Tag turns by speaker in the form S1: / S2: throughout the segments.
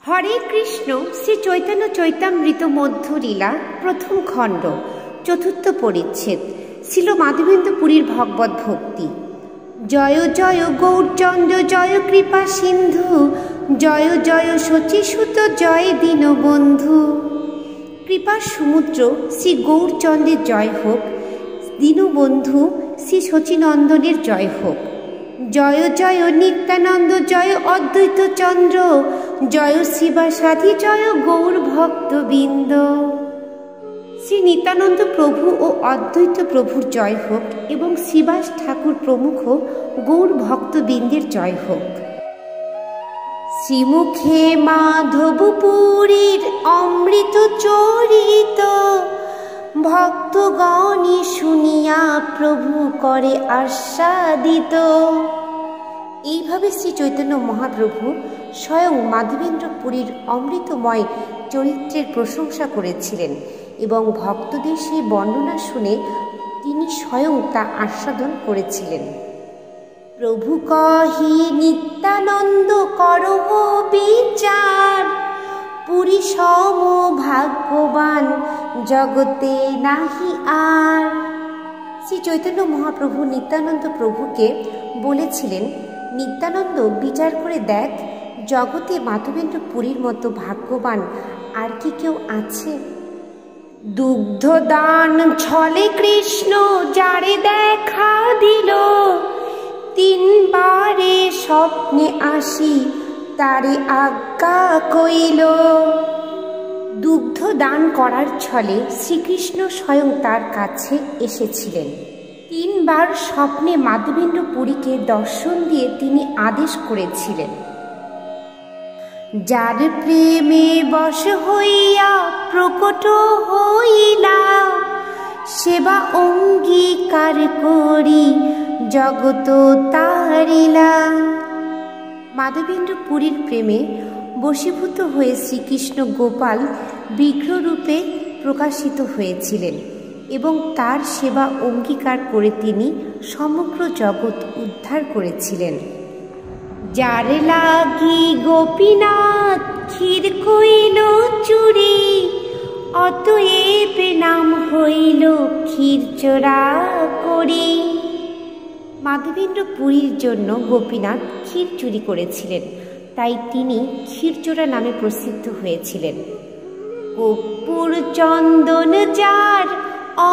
S1: হরে কৃষ্ণ। শ্রী চৈতন্য চৈতামৃত মধ্য লীলা প্রথম খণ্ড চতুর্থ পরিচ্ছেদ। ছিল মাধবেন্দ্র পুরীর ভগবত ভক্তি। জয় জয় গৌরচন্দ্র জয় কৃপা সিন্ধু, জয় জয় শচীসুত জয় দীনবন্ধু। কৃপা সমুদ্র শ্রী গৌরচন্দ্রের জয় হোক, দীনবন্ধু শ্রী শচীনন্দনের জয় হোক। জয় জয় নিত্যানন্দ জয় অদ্বৈত চন্দ্র, জয় শিবাসাধি জয় গৌর ভক্তবৃন্দ। শ্রী নিত্যানন্দ প্রভু ও অদ্বৈত প্রভুর জয় হোক এবং শিবাস ঠাকুর প্রমুখ গৌর ভক্তবৃন্দের জয় হোক। শ্রীমুখে মাধবপুরীর অমৃত চরিত, ভক্তগণই শুনিয়া প্রভু করে আস্বাদিত। এইভাবে শ্রী চৈতন্য মহাপ্রভু স্বয়ং মাধবেন্দ্র পুরীর অমৃতময় চরিত্রের প্রশংসা করেছিলেন এবং ভক্তদের সেই বর্ণনা শুনে তিনি স্বয়ং তা আস্বাদন করেছিলেন। প্রভু কহি নিত্যানন্দ করহ বিচার, পুরী সম ভাগ্যবান জগতে নাহি আর। শ্রী চৈতন্য মহাপ্রভু নিত্যানন্দ প্রভুকে বলেছিলেন, নিত্যানন্দ বিচার করে দেখ, জগতে মাধবেন্দ্র পুরীর মতো ভাগ্যবান আর কি কেউ আছে? দুগ্ধ দান ছলে কৃষ্ণ যারে দেখা দিল, তিনবারে স্বপ্নে আসি তারে আজ্ঞা কইল। দুগ্ধ দান করার ছলে শ্রীকৃষ্ণ স্বয়ং তার কাছে এসেছিলেন। তিনবার স্বপ্নে মাধবেন্দ্র পুরীকে দর্শন দিয়ে তিনি আদেশ করেছিলেন, যার প্রেমে বশ হইয়া প্রকট হইলা, সেবা অঙ্গীকার করি জগত তারিলা। মাধবেন্দ্র পুরীর প্রেমে বশীভূত হয়ে শ্রীকৃষ্ণ গোপাল বিগ্রহরূপে প্রকাশিত হয়েছিলেন এবং তার সেবা অঙ্গীকার করে তিনি সমগ্র জগৎ উদ্ধার করেছিলেন। যার লাগি গোপীনাথ ক্ষীর কইল চুরি, অতএব নাম হইল ক্ষীর চোরা করি। মাধবেন্দ্র পুরীর জন্য গোপীনাথ ক্ষীর চুরি করেছিলেন, তাই তিনি ক্ষীরচোরা নামে প্রসিদ্ধ হয়েছিলেন। কর্পূর চন্দন যার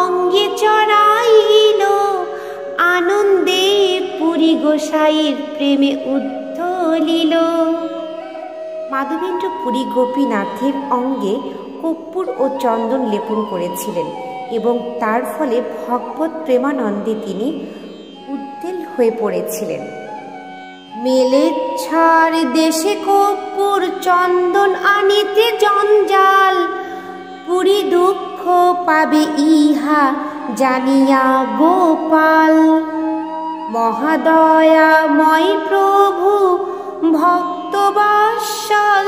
S1: অঙ্গে চড়াইল, আনন্দে পুরী গোসাইয়ের প্রেমে উদ্ধলিল। মাধবেন্দ্র পুরী গোপীনাথের অঙ্গে কর্পূর ও চন্দন লেপন করেছিলেন এবং তার ফলে ভগবত প্রেমানন্দে তিনি উদ্বেল হয়ে পড়েছিলেন। মেলেচ্ছার দেশে কর্পূর চন্দন আনিতে জঞ্জাল, পুরী দুঃখ পাবে ইহা জানিয়া গোপাল। মহাদয়াময় প্রভু ভক্তবাৎসল,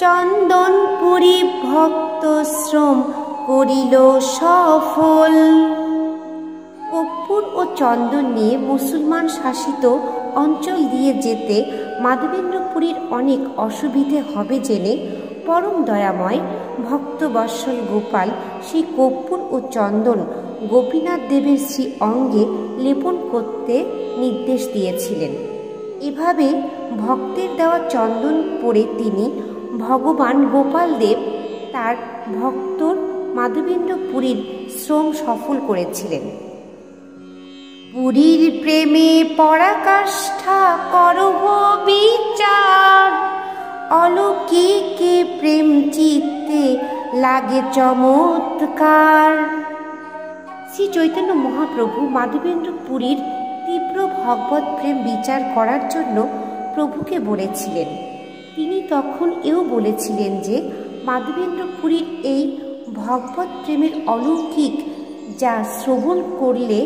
S1: চন্দন পুরী ভক্ত শ্রম করিল সফল। কর্পূর ও চন্দন নিয়ে মুসলমান শাসিত অঞ্চল দিয়ে যেতে মাধবেন্দ্র পুরীর অনেক অসুবিধে হবে জেনে পরম দয়াময় ভক্তবৎসল গোপাল সেই কর্পূর ও চন্দন গোপীনাথ দেবের শ্রী অঙ্গে লেপন করতে নির্দেশ দিয়েছিলেন। এভাবে ভক্তের দেওয়া চন্দন পরে তিনি ভগবান গোপাল দেব তার ভক্তর মাধবেন্দ্র পুরীর শ্রম সফল করেছিলেন। পুরীর প্রেমে পরাকাষ্ঠা করহ বিচার, অলৌকিকে প্রেম চিত্তে লাগে চমৎকার। শ্রী চৈতন্য মহাপ্রভু মাধবেন্দ্র পুরীর তীব্র ভগবত প্রেম বিচার করার জন্য প্রভুকে বলেছিলেন। তিনি তখন এও বলেছিলেন যে মাধবেন্দ্র পুরীর এই ভগবত প্রেমের অলৌকিক যা শ্রবণ করলে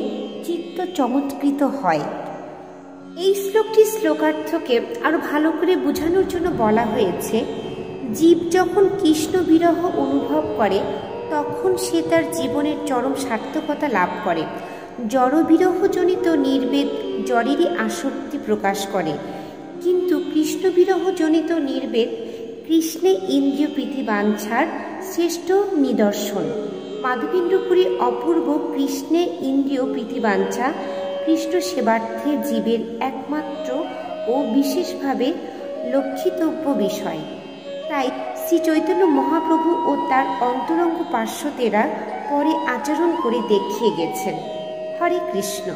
S1: চিত্ত চমৎকৃত হয়। এই শ্লোকটি শ্লোকার্থকে আরো ভালো করে বোঝানোর জন্য বলা হয়েছে, জীব যখন কৃষ্ণ বিরহ অনুভব করে তখন সে তার জীবনের চরম সার্থকতা লাভ করে। জড়বিরহজনিত নির্বেদ জড়েরই আসক্তি প্রকাশ করে, কিন্তু কৃষ্ণবিরহজনিত নির্বেদ কৃষ্ণে ইন্দ্রিয় প্রীতিবাঞ্ছার শ্রেষ্ঠ নিদর্শন। মাধবেন্দ্রপুরী অপূর্ব কৃষ্ণে ইন্দ্রিয় প্রীতিবাঞ্ছা কৃষ্ণ সেবার্থে জীবের একমাত্র ও বিশেষভাবে লক্ষিতব্য বিষয়। তাই শ্রী চৈতন্য মহাপ্রভু ও তার অন্তরঙ্গ পার্শ্বদেরা পরে আচরণ করে দেখিয়ে গেছেন। হরে কৃষ্ণ।